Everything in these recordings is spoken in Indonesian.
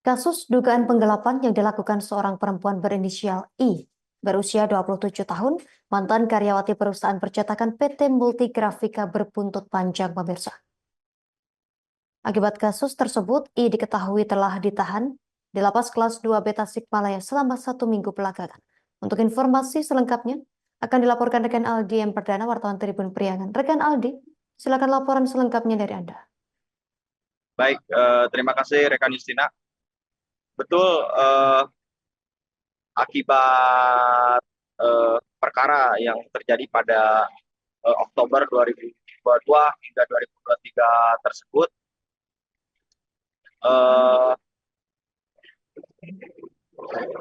Kasus dugaan penggelapan yang dilakukan seorang perempuan berinisial I, berusia 27 tahun, mantan karyawati perusahaan percetakan PT Multigrafika berbuntut panjang pemirsa. Akibat kasus tersebut, I diketahui telah ditahan di Lapas Kelas 2B Tasikmalaya selama 1 minggu belakangan. Untuk informasi selengkapnya, akan dilaporkan rekan Aldi yang Perdana, wartawan Tribun Priangan. Rekan Aldi, silakan laporan selengkapnya dari Anda. Baik, terima kasih rekan Justina. Betul, akibat perkara yang terjadi pada Oktober 2022 hingga 2023 tersebut,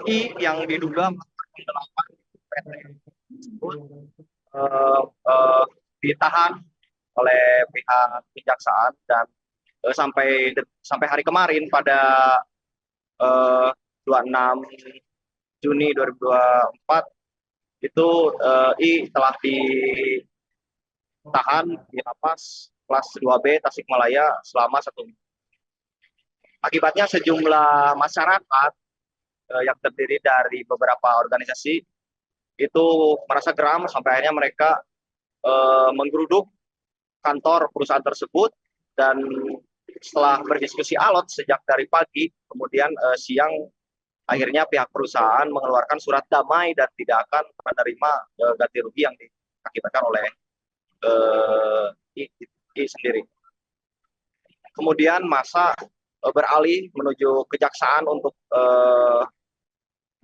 I yang diduga melakukan penggelapan PT tersebut ditahan oleh pihak kejaksaan dan sampai hari kemarin pada 26 Juni 2024 itu I telah ditahan di Lapas Kelas 2B Tasikmalaya selama 1 minggu. Akibatnya sejumlah masyarakat yang terdiri dari beberapa organisasi itu merasa geram sampai akhirnya mereka menggeruduk kantor perusahaan tersebut, dan setelah berdiskusi alot sejak dari pagi, kemudian siang akhirnya pihak perusahaan mengeluarkan surat damai dan tidak akan menerima ganti rugi yang diakibatkan oleh I sendiri. Kemudian masa beralih menuju kejaksaan untuk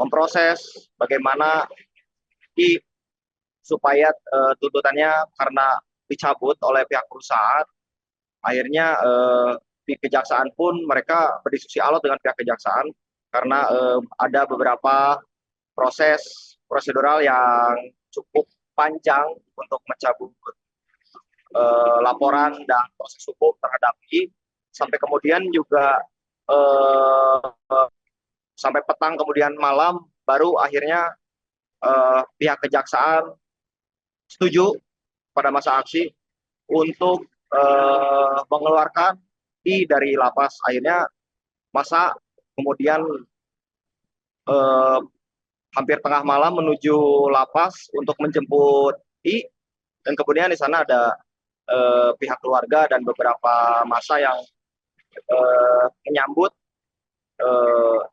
memproses bagaimana I supaya tuntutannya karena dicabut oleh pihak perusahaan. Akhirnya di kejaksaan pun mereka berdiskusi alot dengan pihak kejaksaan karena ada beberapa proses prosedural yang cukup panjang untuk mencabut laporan dan proses hukum terhadap I, sampai kemudian juga sampai petang kemudian malam baru akhirnya pihak kejaksaan setuju pada masa aksi untuk mengeluarkan I dari lapas. Akhirnya masa kemudian hampir tengah malam menuju lapas untuk menjemput I, dan kemudian di sana ada pihak keluarga dan beberapa massa yang menyambut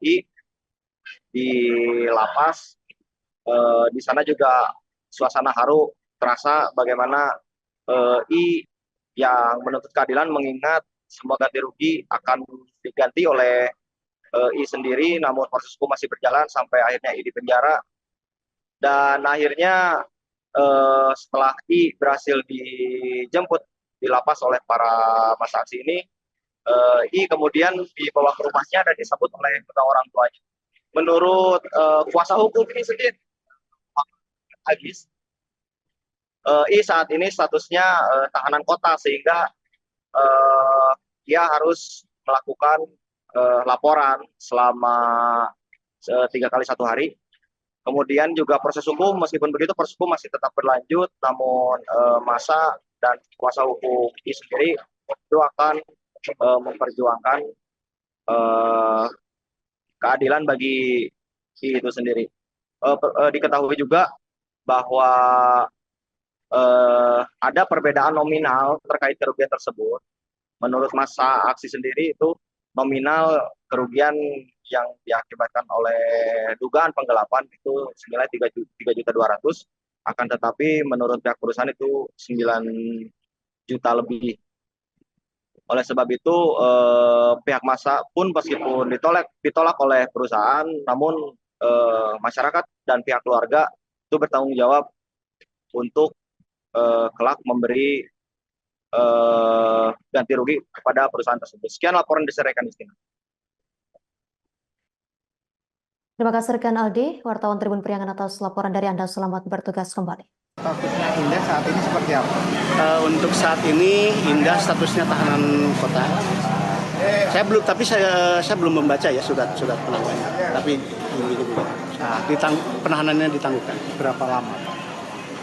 I di lapas. Di sana juga suasana haru terasa bagaimana I yang menuntut keadilan mengingat semua ganti rugi akan diganti oleh I sendiri, namun proses hukum masih berjalan sampai akhirnya I dipenjara. Dan akhirnya setelah I berhasil dijemput di lapas oleh para massa aksi ini, I kemudian dibawa ke rumahnya dan disambut oleh kedua orang tuanya. Menurut kuasa hukum ini sendiri, Agis, I saat ini statusnya tahanan kota, sehingga dia harus melakukan laporan selama 3 kali 1 hari. Kemudian juga proses hukum, meskipun begitu proses hukum masih tetap berlanjut, namun massa dan kuasa hukum I sendiri itu akan memperjuangkan keadilan bagi I itu sendiri. Diketahui juga bahwa ada perbedaan nominal terkait kerugian tersebut. Menurut massa aksi sendiri itu nominal kerugian yang diakibatkan oleh dugaan penggelapan itu senilai 3.200.000, akan tetapi menurut pihak perusahaan itu 9 juta lebih. Oleh sebab itu pihak massa pun meskipun ditolak oleh perusahaan, namun masyarakat dan pihak keluarga itu bertanggung jawab untuk kelak memberi ganti rugi kepada perusahaan tersebut. Sekian laporan dari rekan Justina. Terima kasih rekan Aldi, wartawan Tribun Priangan, atas laporan dari Anda. Selamat bertugas kembali. Statusnya Indah saat ini seperti apa? Untuk saat ini Indah statusnya tahanan kota. Saya belum membaca ya surat penangguhannya. Tapi penahanannya ditangguhkan. Berapa lama?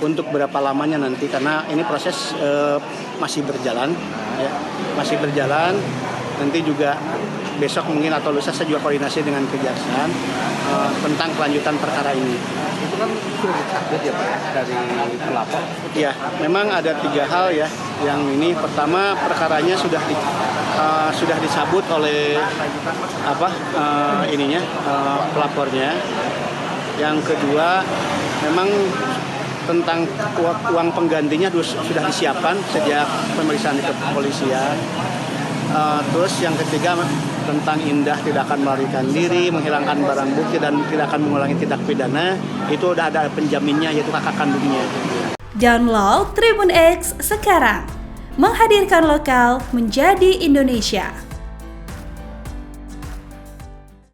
Untuk berapa lamanya nanti, karena ini proses masih berjalan, ya, masih berjalan. Nanti juga besok mungkin atau lusa saya juga koordinasi dengan kejaksaan tentang kelanjutan perkara ini. Itu kan sudah dicabut ya Pak dari pelapor. Ya, memang ada 3 hal ya. Yang ini pertama perkaranya sudah dicabut oleh pelapornya. Yang kedua memang tentang uang penggantinya sudah disiapkan sejak pemeriksaan di kepolisian. Terus yang ketiga tentang Indah tidak akan melarikan diri, menghilangkan barang bukti dan tidak akan mengulangi tindak pidana, itu udah ada penjaminnya yaitu kakak kandungnya. Download Tribun X sekarang, menghadirkan lokal menjadi Indonesia.